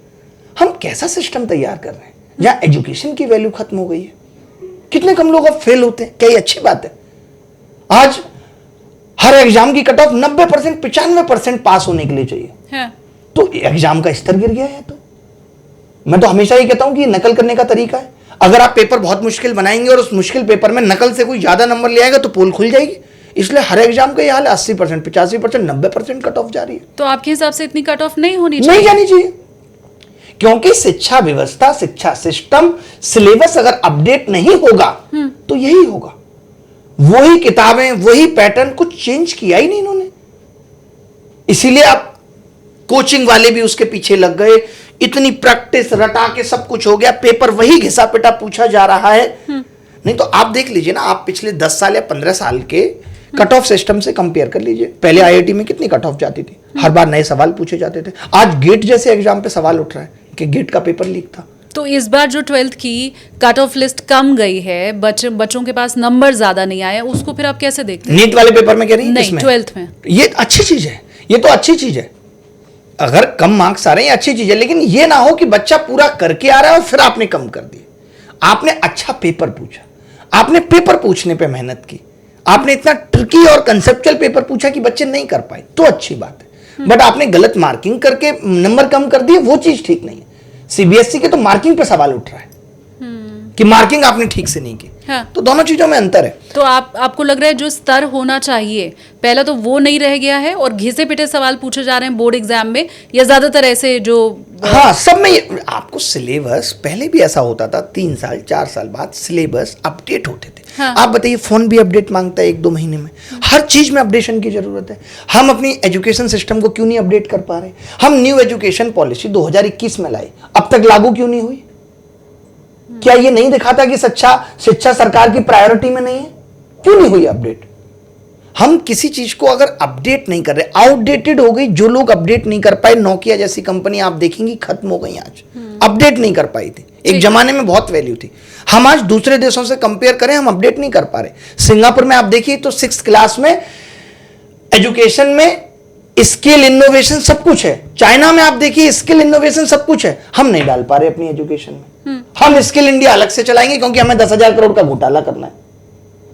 हम कैसा सिस्टम तैयार कर रहे हैं जहां एजुकेशन की वैल्यू खत्म हो गई है। कितने कम लोग अब फेल होते हैं, क्या ये अच्छी बात है? आज हर एग्जाम की कट ऑफ 90%, 95% पास होने के लिए चाहिए है। तो एग्जाम का स्तर गिर गया है। तो मैं तो हमेशा ही कहता हूं कि नकल करने का तरीका है। अगर आप पेपर बहुत मुश्किल बनाएंगे और उस मुश्किल पेपर में नकल से कोई ज्यादा नंबर ले आएगा तो पोल खुल जाएगी। इसलिए हर एग्जाम का यह हाल है, 80%, 85%, 90% कट ऑफ जा रही है। तो आपके हिसाब से इतनी कट ऑफ नहीं होनी चाहिए? नहीं जानी चाहिए, क्योंकि शिक्षा व्यवस्था, शिक्षा सिस्टम, सिलेबस अगर अपडेट नहीं होगा तो यही होगा। वही किताबें, वही पैटर्न, कुछ चेंज किया ही नहीं इन्होंने। इसीलिए अब कोचिंग वाले भी उसके पीछे लग गए, इतनी प्रैक्टिस रटा के सब कुछ हो गया, पेपर वही घिसा पिटा पूछा जा रहा है। नहीं तो आप देख लीजिए ना, आप पिछले 10 साल या 15 साल के कट ऑफ सिस्टम से कंपेयर कर लीजिए। पहले आईआईटी में कितनी कट ऑफ जाती थी, हर बार नए सवाल पूछे जाते थे। आज गेट जैसे एग्जाम पे सवाल उठ रहा है कि गेट का पेपर लीक था। तो इस बार जो 12th की कट ऑफ लिस्ट कम गई है, बच्चों के पास नंबर ज्यादा नहीं आए, उसको फिर आप कैसे देखते हैं? नीट वाले पेपर में कह रही हैं? नहीं, 12th में। ये अच्छी चीज है, ये तो अच्छी चीज है। अगर कम मार्क्स आ रहे हैं ये अच्छी चीज है, लेकिन ये ना हो कि बच्चा पूरा करके आ रहा है और फिर आपने कम कर दिए। आपने अच्छा पेपर पूछा, आपने पेपर पूछने पे मेहनत की, आपने इतना ट्रिकी और कंसेप्चुअल पेपर पूछा कि बच्चे नहीं कर पाए, तो अच्छी बात है। बट आपने गलत मार्किंग करके नंबर कम कर दिए, वो चीज ठीक नहीं है। सीबीएसई के तो मार्किंग पे सवाल उठ रहा है कि मार्किंग आपने ठीक से नहीं की। हाँ। तो दोनों चीजों में अंतर है। तो आपको लग रहा है जो स्तर होना चाहिए पहला तो वो नहीं रह गया है और घिसे पिटे सवाल पूछे जा रहे हैं बोर्ड एग्जाम में, या ज्यादातर ऐसे जो हाँ सब में आपको सिलेबस पहले भी ऐसा होता था, 3 साल 4 साल बाद सिलेबस अपडेट होते थे। हाँ। आप बताइए, फोन भी अपडेट मांगता है 1-2 महीने में। हर चीज में अपडेशन की जरूरत है। हम अपनी एजुकेशन सिस्टम को क्यों नहीं अपडेट कर पा रहे? हम न्यू एजुकेशन पॉलिसी 2021 में लाए, अब तक लागू क्यों नहीं हुई? क्या ये नहीं दिखाता कि शिक्षा सरकार की प्रायोरिटी में नहीं है? क्यों नहीं हुई अपडेट? हम किसी चीज को अगर अपडेट नहीं कर रहे, आउटडेटेड हो गई। जो लोग अपडेट नहीं कर पाए, नोकिया जैसी कंपनी आप देखेंगी खत्म हो गई आज, अपडेट नहीं कर पाई थी। एक जमाने में बहुत वैल्यू थी। हम आज दूसरे देशों से कंपेयर करें, हम अपडेट नहीं कर पा रहे। सिंगापुर में आप देखिए तो 6th क्लास में एजुकेशन में स्किल इनोवेशन सब कुछ है। चाइना में आप देखिए स्किल इनोवेशन सब कुछ है। हम नहीं डाल पा रहे अपनी एजुकेशन में। हम स्किल इंडिया अलग से चलाएंगे क्योंकि हमें 10,000 करोड़ का घोटाला करना है।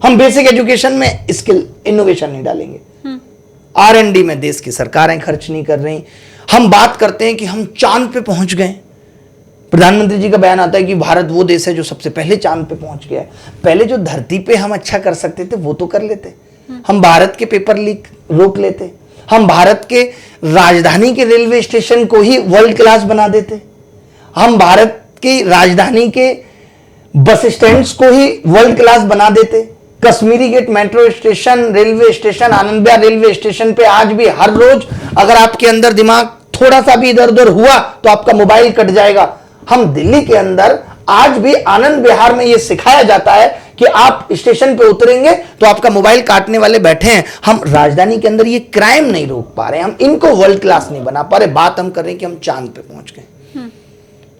हम बेसिक एजुकेशन में स्किल इनोवेशन नहीं डालेंगे। R&D में देश की सरकारें खर्च नहीं कर रही। हम बात करते हैं कि हम चांद पे पहुंच गए। प्रधानमंत्री जी का बयान आता है कि भारत वो देश है जो सबसे पहले चांद पे पहुंच गया है। पहले जो धरती पे हम अच्छा कर सकते थे वो तो कर लेते। हम भारत के पेपर लीक रोक लेते, हम भारत के राजधानी के रेलवे स्टेशन को ही वर्ल्ड क्लास बना देते, हम भारत की राजधानी के बस स्टैंड्स को ही वर्ल्ड क्लास बना देते। Kashmiri Gate metro station, railway station, Anand Vihar railway station पे आज भी हर रोज अगर आपके अंदर दिमाग थोड़ा सा भी इधर उधर हुआ तो आपका मोबाइल कट जाएगा। हम दिल्ली के अंदर आज भी आनंद विहार में यह सिखाया जाता है कि आप स्टेशन पे उतरेंगे तो आपका मोबाइल काटने वाले बैठे हैं। हम राजधानी के अंदर ये क्राइम नहीं रोक पा रहे, हम इनको वर्ल्ड क्लास नहीं बना पा रहे। बात हम कर रहे हैं कि हम चांद पे पहुंच गए,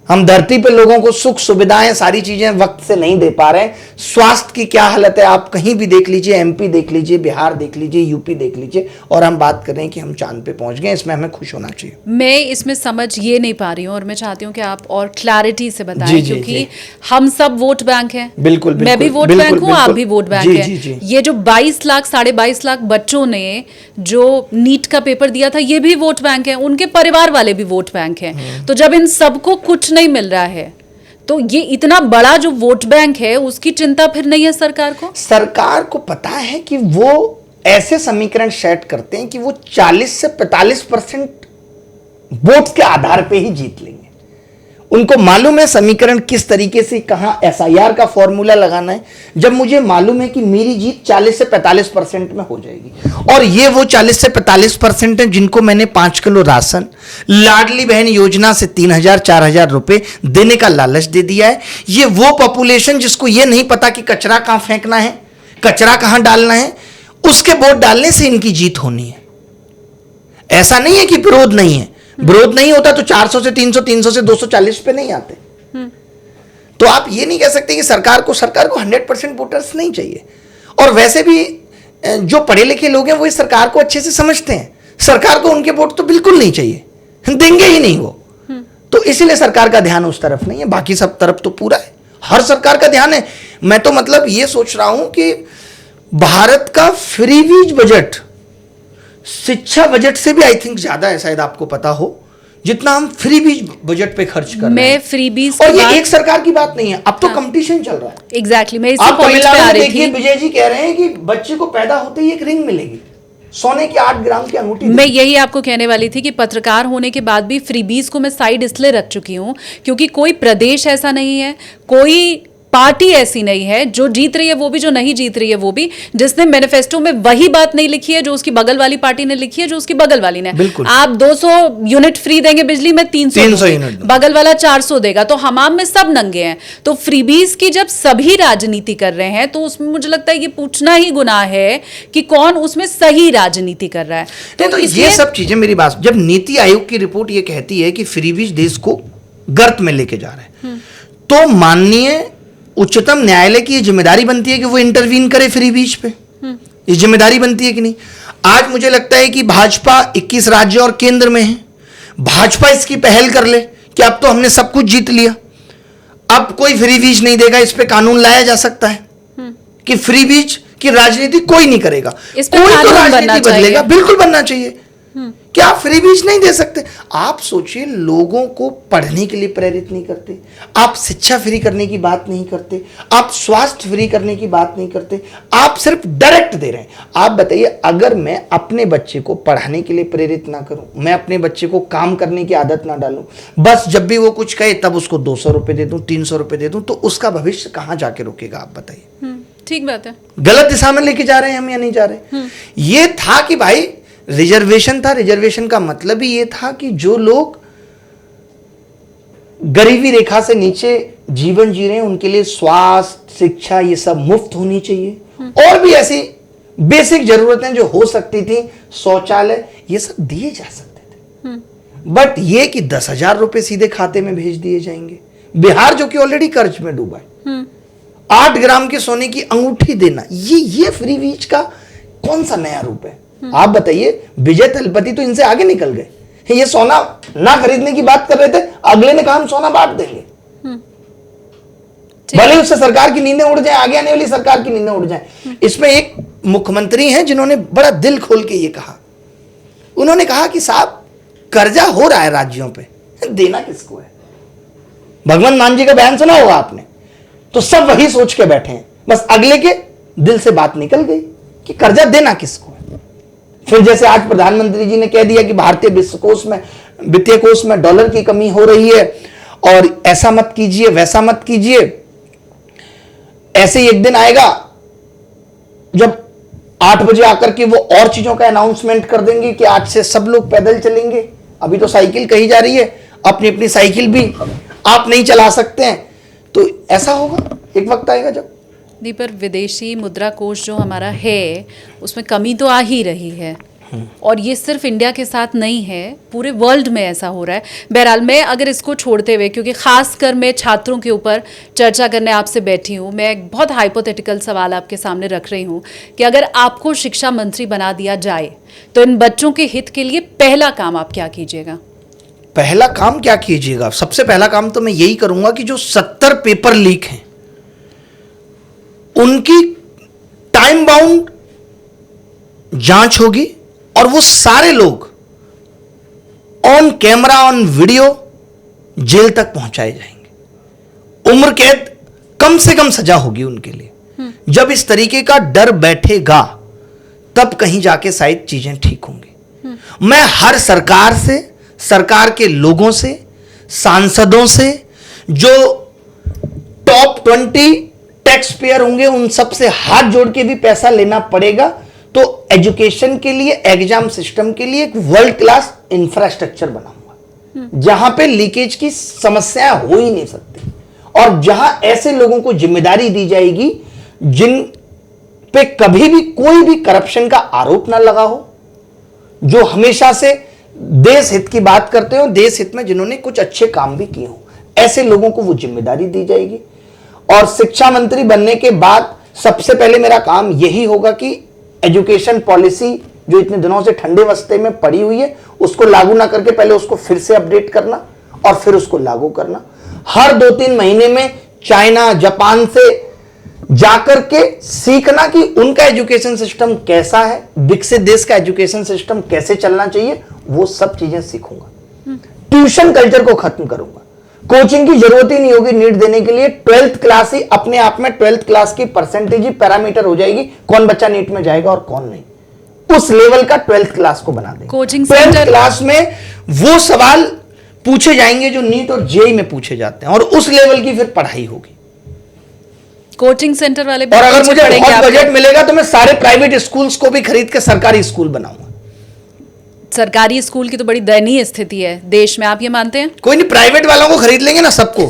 हम धरती पे लोगों को सुख सुविधाएं सारी चीजें वक्त से नहीं दे पा रहे हैं। स्वास्थ्य की क्या हालत है आप कहीं भी देख लीजिए, एमपी देख लीजिए, बिहार देख लीजिए, यूपी देख लीजिए, और हम बात कर रहे हैं कि हम चांद पे पहुंच गए। इसमें हमें खुश होना चाहिए। मैं इसमें समझ ये नहीं पा रही हूँ और मैं चाहती हूँ कि आप और क्लैरिटी से बताएं, जी, जी, क्योंकि जी। हम सब वोट बैंक हैं। बिल्कुल, मैं भी बिल्कुल, वोट बिल्कुल, बैंक हूँ, आप बिल्कुल। भी वोट बैंक जी, हैं। जी, जी। ये जो 22 लाख 22.5 लाख बच्चों ने जो नीट का पेपर दिया था, ये भी वोट बैंक है, उनके परिवार वाले भी वोट बैंक हैं। तो जब इन सबको कुछ नहीं मिल रहा है तो ये इतना बड़ा जो वोट बैंक है उसकी चिंता फिर नहीं है सरकार को? सरकार को पता है कि वो ऐसे समीकरण सेट करते हैं कि वो 40 से 45% वोट्स के आधार पे ही जीत लेंगे। उनको मालूम है समीकरण किस तरीके से, कहां एसआईआर का फॉर्मूला लगाना है। जब मुझे मालूम है कि मेरी जीत 40 से 45% में हो जाएगी, और ये वो 40 से 45% है जिनको मैंने 5 किलो राशन, लाडली बहन योजना से 3,000 4,000 रुपए देने का लालच दे दिया है। ये वो पॉपुलेशन जिसको ये नहीं पता कि कचरा कहां फेंकना है, कचरा कहां डालना है, उसके वोट डालने से इनकी जीत होनी है। ऐसा नहीं है कि विरोध नहीं है, विरोध नहीं होता तो 400 से 300, 300 से 240 पे नहीं आते। तो आप ये नहीं कह सकते कि सरकार को 100% वोटर्स नहीं चाहिए। और वैसे भी जो पढ़े लिखे लोग हैं वो इस सरकार को अच्छे से समझते हैं, सरकार को उनके वोट तो बिल्कुल नहीं चाहिए, देंगे ही नहीं वो। तो इसीलिए सरकार का ध्यान उस तरफ नहीं है, बाकी सब तरफ तो पूरा है, हर सरकार का ध्यान है। मैं तो मतलब ये सोच रहा हूं कि भारत का फ्रीबीज बजट शिक्षा बजट से भी आई थिंक ज्यादा है, शायद आपको पता हो, जितना हम फ्रीबीज बजट पे खर्च कर रहे हैं। मैं फ्रीबीज और ये एक सरकार की बात नहीं है, अब तो कंपटीशन चल रहा है। एग्जैक्टली, मैं इसी आप पॉइंट पे आ तमिलनाडु में रही देखिए, थी। विजय जी कह रहे हैं कि बच्चे को पैदा होते ही एक रिंग मिलेगी, सोने की 8 ग्राम की अंगूठी। मैं यही आपको कहने वाली थी कि पत्रकार होने के बाद भी फ्रीबीज को मैं साइड इसलिए रख चुकी हूं क्योंकि कोई प्रदेश ऐसा नहीं है, कोई पार्टी ऐसी नहीं है जो जीत रही है वो भी, जो नहीं जीत रही है वो भी, जिसने मैनिफेस्टो में वही बात नहीं लिखी है जो उसकी बगल वाली पार्टी ने लिखी है, जो उसकी बगल वाली ने। बिल्कुल। आप 200 यूनिट फ्री देंगे बिजली में, 300 यूनिट, बगल वाला 400 देगा, तो हमाम में सब नंगे हैं। तो फ्रीबीज की जब सभी राजनीति कर रहे हैं तो उसमें मुझे लगता है ये पूछना ही गुनाह है कि कौन उसमें सही राजनीति कर रहा है। तो ये सब चीजें, मेरी बात, जब नीति आयोग की रिपोर्ट ये कहती है कि फ्रीबीज देश को गर्त में लेके जा रहे हैं, तो माननीय उच्चतम न्यायालय की ये जिम्मेदारी बनती है कि वो इंटरवीन करे फ्रीबीज पे। ये जिम्मेदारी बनती है कि नहीं? आज मुझे लगता है कि भाजपा 21 राज्य और केंद्र में है, भाजपा इसकी पहल कर ले कि अब तो हमने सब कुछ जीत लिया, अब कोई फ्रीबीज नहीं देगा, इस पे कानून लाया जा सकता है कि फ्रीबीज की राजनीति कोई नहीं करेगा, इस पे कोई तो कानून बनना राजनीति बदलेगा, चाहिए। बिल्कुल बनना चाहिए। क्या आप फ्रीबीज नहीं दे सकते? आप सोचिए, लोगों को पढ़ने के लिए प्रेरित नहीं करते, आप शिक्षा फ्री करने की बात नहीं करते, आप स्वास्थ्य फ्री करने की बात नहीं करते, आप सिर्फ डायरेक्ट दे रहे हैं। आप बताइए, अगर मैं अपने बच्चे को पढ़ाने के लिए प्रेरित ना करूं, मैं अपने बच्चे को काम करने की आदत ना डालूं, बस जब भी वो कुछ कहे तब उसको 200 रुपए दे दूं, 300 रुपए दे दूं, तो उसका भविष्य कहां जाके रुकेगा? आप बताइए। ठीक बात है। गलत दिशा में लेके जा रहे हैं हम या नहीं जा रहे? ये था कि भाई रिजर्वेशन था, रिजर्वेशन का मतलब ही ये था कि जो लोग गरीबी रेखा से नीचे जीवन जी रहे हैं उनके लिए स्वास्थ्य, शिक्षा, ये सब मुफ्त होनी चाहिए। और भी ऐसी बेसिक जरूरतें जो हो सकती थी, शौचालय, ये सब दिए जा सकते थे। बट ये कि 10,000 रुपए सीधे खाते में भेज दिए जाएंगे। बिहार जो कि ऑलरेडी कर्ज में डूबा है, 8 ग्राम के सोने की अंगूठी देना, ये फ्रीबीज का कौन सा नया रूप है? आप बताइए, विजय तलपति तो इनसे आगे निकल गए, ये सोना ना खरीदने की बात कर रहे थे, अगले ने कहा हम सोना बांट देंगे, भले उससे सरकार की नींदें उड़ जाए, आगे आने वाली सरकार की नींदें उड़ जाए। इसमें एक मुख्यमंत्री हैं जिन्होंने बड़ा दिल खोल के ये कहा, उन्होंने कहा कि साहब कर्जा हो रहा है राज्यों पे, देना किसको है? भगवंत मान जी का बयान सुना होगा आपने, तो सब वही सोच के बैठे हैं, बस अगले के दिल से बात निकल गई कि कर्जा देना किसको है। फिर जैसे आज प्रधानमंत्री जी ने कह दिया कि भारतीय वित्तीय कोष में डॉलर की कमी हो रही है और ऐसा मत कीजिए, वैसा मत कीजिए। ऐसे ही एक दिन आएगा जब 8 बजे आकर के वो और चीजों का अनाउंसमेंट कर देंगे कि आज से सब लोग पैदल चलेंगे। अभी तो साइकिल कही जा रही है, अपनी अपनी साइकिल भी आप नहीं चला सकते हैं। तो ऐसा होगा, एक वक्त आएगा जब। नहीं, पर विदेशी मुद्रा कोष जो हमारा है उसमें कमी तो आ ही रही है, और ये सिर्फ इंडिया के साथ नहीं है, पूरे वर्ल्ड में ऐसा हो रहा है। बहरहाल, मैं अगर इसको छोड़ते हुए, क्योंकि खासकर मैं छात्रों के ऊपर चर्चा करने आपसे बैठी हूँ, मैं एक बहुत हाइपोथेटिकल सवाल आपके सामने रख रही हूँ कि अगर आपको शिक्षा मंत्री बना दिया जाए तो इन बच्चों के हित के लिए पहला काम आप क्या कीजिएगा? पहला काम क्या कीजिएगा? सबसे पहला काम तो मैं यही करूंगा कि जो 70 पेपर लीक हैं उनकी टाइम बाउंड जांच होगी और वो सारे लोग on camera, on video jail तक पहुंचाए जाएंगे। उम्र कैद, कम से कम सजा होगी उनके लिए। जब इस तरीके का डर बैठेगा तब कहीं जाके शायद चीजें ठीक होंगी। मैं हर सरकार से, सरकार के लोगों से, सांसदों से, जो टॉप 20 टैक्स पेयर होंगे, उन सब से हाथ जोड़ के भी पैसा लेना पड़ेगा तो एजुकेशन के लिए, एग्जाम सिस्टम के लिए एक वर्ल्ड क्लास इंफ्रास्ट्रक्चर बनाऊंगा जहां पे लीकेज की समस्या हो ही नहीं सकती, और जहां ऐसे लोगों को जिम्मेदारी दी जाएगी जिन पे कभी भी कोई भी करप्शन का आरोप ना लगा हो, जो हमेशा से देश हित की बात करते हो, देश हित में जिन्होंने कुछ अच्छे काम भी किए हो, ऐसे लोगों को वो जिम्मेदारी दी जाएगी। और शिक्षा मंत्री बनने के बाद सबसे पहले मेरा काम यही होगा कि एजुकेशन पॉलिसी जो इतने दिनों से ठंडे बस्ते में पड़ी हुई है उसको लागू ना करके पहले उसको फिर से अपडेट करना और फिर उसको लागू करना। हर 2-3 महीने में चाइना, जापान से जाकर के सीखना कि उनका एजुकेशन सिस्टम कैसा है, विकसित देश का एजुकेशन सिस्टम कैसे चलना चाहिए, वो सब चीजें सीखूंगा। ट्यूशन कल्चर को खत्म करूंगा। कोचिंग की जरूरत ही नहीं होगी नीट देने के लिए। 12th क्लास ही अपने आप में 12th क्लास की परसेंटेज ही पैरामीटर हो जाएगी, कौन बच्चा नीट में जाएगा और कौन नहीं। उस लेवल का 12th क्लास को बना देंगे। कोचिंग 12th क्लास में वो सवाल पूछे जाएंगे जो नीट और जेईई में पूछे जाते हैं, और उस लेवल की फिर पढ़ाई होगी। कोचिंग सेंटर वाले, और अगर मुझे बहुत बजट मिलेगा तो मैं सारे प्राइवेट स्कूल्स को भी खरीद के सरकारी स्कूल बनाऊंगा। सरकारी स्कूल की तो बड़ी दयनीय स्थिति है देश में, आप ये मानते हैं? कोई नहीं, प्राइवेट वालों को खरीद लेंगे ना सबको।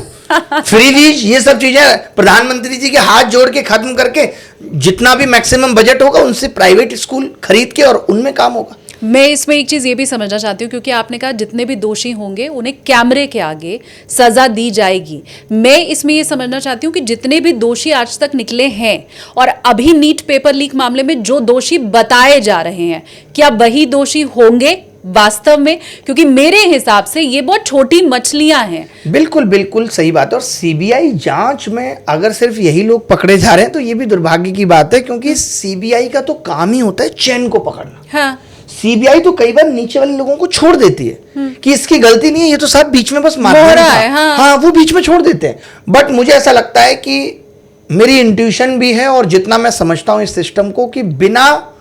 फ्री वीज, ये सब चीजें प्रधानमंत्री जी के हाथ जोड़ के खत्म करके जितना भी मैक्सिमम बजट होगा उनसे प्राइवेट स्कूल खरीद के और उनमें काम होगा। मैं इसमें एक चीज ये भी समझना चाहती हूँ, क्योंकि आपने कहा जितने भी दोषी होंगे उन्हें कैमरे के आगे सजा दी जाएगी। मैं इसमें ये समझना चाहती हूँ कि जितने भी दोषी आज तक निकले हैं और अभी नीट पेपर लीक मामले में जो दोषी बताए जा रहे हैं, क्या वही दोषी होंगे वास्तव में? क्योंकि मेरे हिसाब से ये बहुत छोटी मछलियां हैं। बिल्कुल बिल्कुल सही बात है। और सीबीआई जांच में अगर सिर्फ यही लोग पकड़े जा रहे हैं तो ये भी दुर्भाग्य की बात है, क्योंकि सीबीआई का तो काम ही होता है चैन को पकड़ना। हाँ। सीबीआई तो कई बार नीचे वाले लोगों को छोड़ देती है कि इसकी गलती नहीं है, ये तो सब बीच में बस मार रहा है। हाँ, वो बीच में छोड़ देते हैं। बट मुझे ऐसा लगता है कि मेरी इंट्यूशन भी है और जितना मैं समझता हूं इस सिस्टम को, कि बिना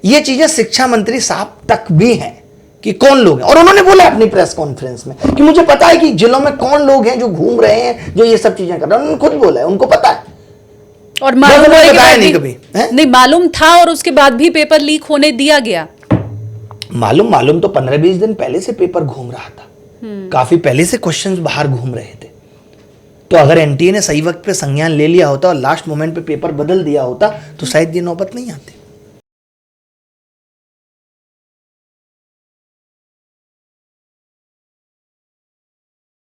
ये चीजें शिक्षा मंत्री साहब तक भी हैं कि कौन लोग हैं, और उन्होंने बोला अपनी प्रेस कॉन्फ्रेंस में कि मुझे पता है कि जिलों में कौन लोग हैं जो घूम रहे हैं, जो ये सब चीजें कर रहे हैं। उन्होंने खुद बोला है, उनको पता है। और मालूम नहीं कभी नहीं मालूम था, और उसके बाद भी पेपर लीक होने दिया गया। मालूम तो 15-20 दिन पहले से पेपर घूम रहा था, काफी पहले से क्वेश्चंस बाहर घूम रहे थे। तो अगर एनटीए ने सही वक्त पे संज्ञान ले लिया होता और लास्ट मोमेंट पे पेपर बदल दिया होता तो शायद ये नौबत नहीं आती।